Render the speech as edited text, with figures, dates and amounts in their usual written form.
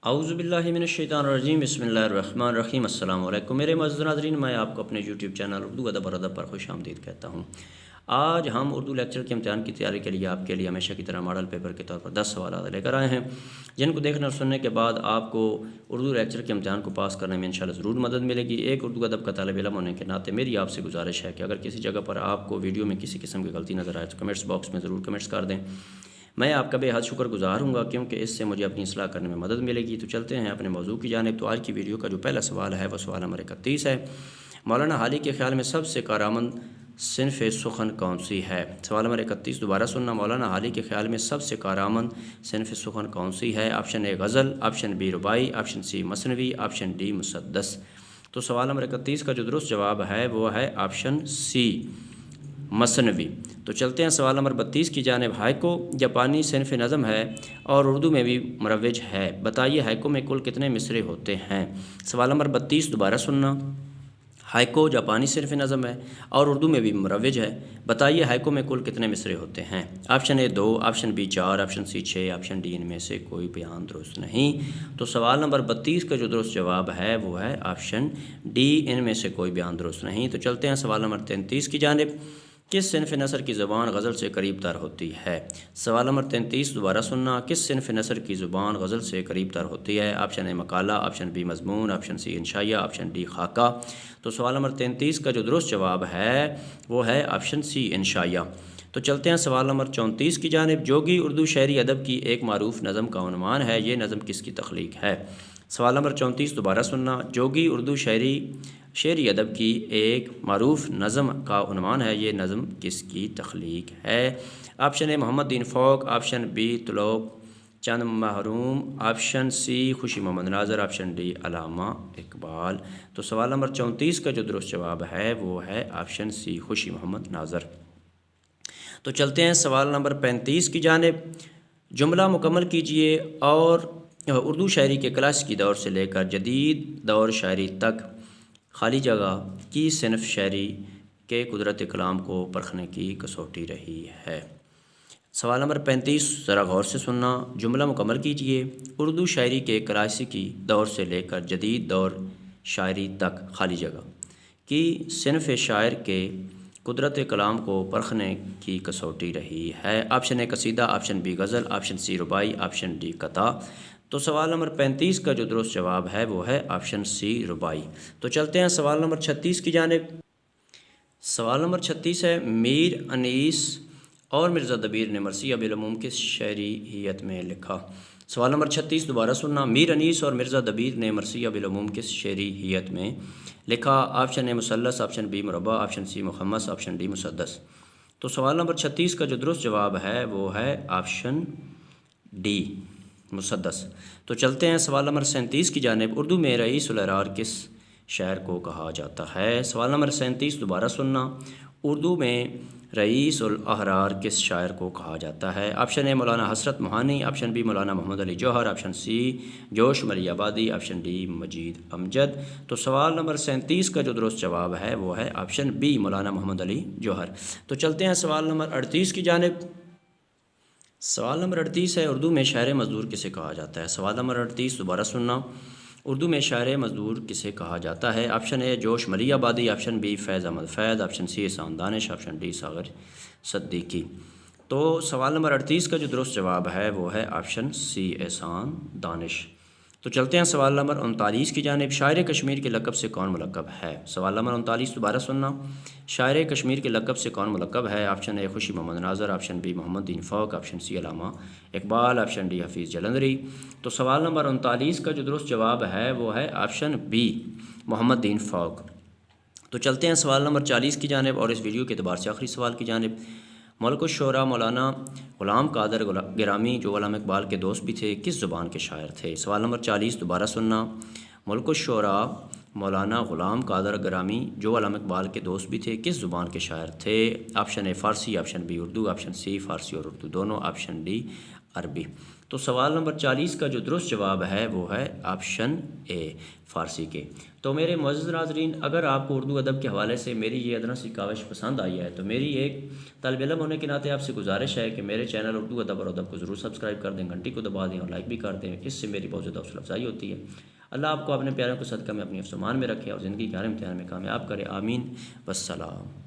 اعوذ باللہ من الشیطان الرجیم، بسم اللہ الرحمن الرحیم۔ السلام علیکم میرے معزز ناظرین، میں آپ کو اپنے یوٹیوب چینل اردو ادب اور ادب پر خوش آمدید کہتا ہوں۔ آج ہم اردو لیکچر کے امتحان کی تیاری کے لیے آپ کے لیے ہمیشہ کی طرح ماڈل پیپر کے طور پر 10 سوالات لے کر آئے ہیں، جن کو دیکھنے اور سننے کے بعد آپ کو اردو لیکچر کے امتحان کو پاس کرنے میں انشاءاللہ ضرور مدد ملے گی۔ ایک اردو ادب کا طالب علم ہونے کے ناطے میری آپ سے گزارش ہے کہ اگر کسی جگہ پر آپ کو ویڈیو میں کسی قسم کی غلطی نظر آئے تو کمنٹس باکس میں ضرور کمنٹس کر دیں۔ میں آپ کا بے حد شکر گزار ہوں گا، کیونکہ اس سے مجھے اپنی اصلاح کرنے میں مدد ملے گی۔ تو چلتے ہیں اپنے موضوع کی جانب۔ تو آج کی ویڈیو کا جو پہلا سوال ہے وہ سوال نمبر 31 ہے۔ مولانا حالی کے خیال میں سب سے کارآمد صنف سخن کون سی ہے؟ سوال نمبر 31 دوبارہ سننا۔ مولانا حالی کے خیال میں سب سے کارآمد صنف سخن کون سی ہے؟ آپشن اے غزل، آپشن بی ربائی، آپشن سی مثنوی، آپشن ڈی مسدس۔ تو سوال نمبر 31 کا جو درست جواب ہے وہ ہے آپشن سی مثنوی۔ تو چلتے ہیں سوال نمبر 32 کی جانب۔ ہائکو جاپانی صنف نظم ہے اور اردو میں بھی مروج ہے، بتائیے ہائکو میں کل کتنے مصرے ہوتے ہیں؟ سوال نمبر 32 دوبارہ سننا۔ ہائکو جاپانی صنف نظم ہے اور اردو میں بھی مروج ہے، بتائیے ہائکو میں کل کتنے مصرے ہوتے ہیں؟ Option A 2، option B 4، option C 6، option D ان میں سے کوئی بیان درست نہیں۔ تو سوال نمبر 32 کا جو درست جواب ہے وہ ہے آپشن ڈی، ان میں سے کوئی بیان درست نہیں۔ تو چلتے ہیں سوال نمبر 33 کی جانب۔ کس صنف نثر کی زبان غزل سے قریب تر ہوتی ہے؟ سوال نمبر 33 دوبارہ سننا۔ کس صنف نثر کی زبان غزل سے قریب تر ہوتی ہے؟ آپشن اے مقالہ، آپشن بی مضمون، آپشن سی انشائیہ، آپشن ڈی خاکہ۔ تو سوال نمبر 33 کا جو درست جواب ہے وہ ہے آپشن سی انشائیہ۔ تو چلتے ہیں سوال نمبر 34 کی جانب۔ جوگی اردو شعری ادب کی ایک معروف نظم کا عنوان ہے، یہ نظم کس کی تخلیق ہے؟ سوال نمبر 34 دوبارہ سننا۔ جوگی اردو شعری ادب کی ایک معروف نظم کا عنوان ہے، یہ نظم کس کی تخلیق ہے؟ آپشن اے محمد دین فوق، آپشن بی طلوع چند محروم، آپشن سی خوشی محمد ناظر، آپشن ڈی علامہ اقبال۔ تو سوال نمبر 34 کا جو درست جواب ہے وہ ہے آپشن سی خوشی محمد ناظر۔ تو چلتے ہیں سوال نمبر 35 کی جانب۔ جملہ مکمل کیجئے اور اردو شاعری کے کلاسیکی دور سے لے کر جدید دور شاعری تک خالی جگہ کی صنف شاعری کے قدرت کلام کو پرکھنے کی کسوٹی رہی ہے۔ سوال نمبر 35 ذرا غور سے سننا۔ جملہ مکمل کیجئے۔ اردو شاعری کے کلاسیکی دور سے لے کر جدید دور شاعری تک خالی جگہ کی صنف شاعر کے قدرت کلام کو پرکھنے کی کسوٹی رہی ہے۔ آپشن اے قصیدہ، آپشن بی غزل، آپشن سی ربائی، آپشن ڈی قطع۔ تو سوال نمبر 35 کا جو درست جواب ہے وہ ہے آپشن سی ربائی۔ تو چلتے ہیں سوال نمبر 36 کی جانب۔ سوال نمبر 36 ہے، میر انیس اور مرزا دبیر نے مرثیہ بالعموم کس شعری ہیت میں لکھا؟ سوال نمبر 36 دوبارہ سننا۔ میر انیس اور مرزا دبیر نے مرثیہ بالعموم کس شعری ہیت میں لکھا؟ آپشن اے مثلث، آپشن بی مربع، آپشن سی مخمس، آپشن ڈی مسدس۔ تو سوال نمبر 36 کا جو درست جواب ہے وہ ہے آپشن ڈی مسدس۔ تو چلتے ہیں سوال نمبر 37 کی جانب۔ اردو میں رئیس الاحرار کس شاعر کو کہا جاتا ہے؟ سوال نمبر 37 دوبارہ سننا۔ اردو میں رئیس الاحرار کس شاعر کو کہا جاتا ہے؟ آپشن اے مولانا حسرت موہانی، آپشن بی مولانا محمد علی جوہر، آپشن سی جوش ملی آبادی، آپشن ڈی مجید امجد۔ تو سوال نمبر 37 کا جو درست جواب ہے وہ ہے آپشن بی مولانا محمد علی جوہر۔ تو چلتے ہیں سوال نمبر 38 کی جانب۔ سوال نمبر 38 ہے، اردو میں شاعر مزدور کسے کہا جاتا ہے؟ سوال نمبر 38 دوبارہ سننا۔ اردو میں شاعر مزدور کسے کہا جاتا ہے؟ آپشن اے جوش ملی آبادی، آپشن بی فیض احمد فیض، option C Ehsan Danish, option D ساغر صدیقی۔ تو سوال نمبر 38 کا جو درست جواب ہے وہ ہے آپشن سی احسان دانش۔ تو چلتے ہیں سوال نمبر 39 کی جانب۔ شاعر کشمیر کے لقب سے کون ملقب ہے؟ سوال نمبر 39 دوبارہ سننا۔ شاعر کشمیر کے لقب سے کون ملقب ہے؟ آپشن اے خوشی محمد ناظر، آپشن بی محمد دین فوق، آپشن سی علامہ اقبال، آپشن ڈی حفیظ جلندری۔ تو سوال نمبر 39 کا جو درست جواب ہے وہ ہے آپشن بی محمد دین فوق۔ تو چلتے ہیں سوال نمبر 40 کی جانب اور اس ویڈیو کے اعتبار سے آخری سوال کی جانب۔ ملک الشعراء مولانا غلام قادر گرامی جو علامہ اقبال کے دوست بھی تھے، کس زبان کے شاعر تھے؟ سوال نمبر 40 دوبارہ سننا۔ ملک الشعراء مولانا غلام قادر گرامی جو علامہ اقبال کے دوست بھی تھے، کس زبان کے شاعر تھے؟ Option A Farsi, option B Urdu, option C Farsi اور اردو دونوں، آپشن ڈی عربی۔ تو سوال نمبر 40 کا جو درست جواب ہے وہ ہے آپشن اے، فارسی کے۔ تو میرے معزز ناظرین، اگر آپ کو اردو ادب کے حوالے سے میری یہ ادنا سی کاوش پسند آئی ہے تو میری ایک طالب علم ہونے کے ناطے آپ سے گزارش ہے کہ میرے چینل اردو ادب اور ادب کو ضرور سبسکرائب کر دیں، گھنٹی کو دبا دیں اور لائک بھی کر دیں، اس سے میری بہت زیادہ حوصلہ افزائی ہوتی ہے۔ اللہ آپ کو اپنے پیاروں کو صدقہ میں اپنی حفظ و امان میں رکھے اور زندگی کے ہر امتحان میں کامیاب کرے، آمین، والسلام۔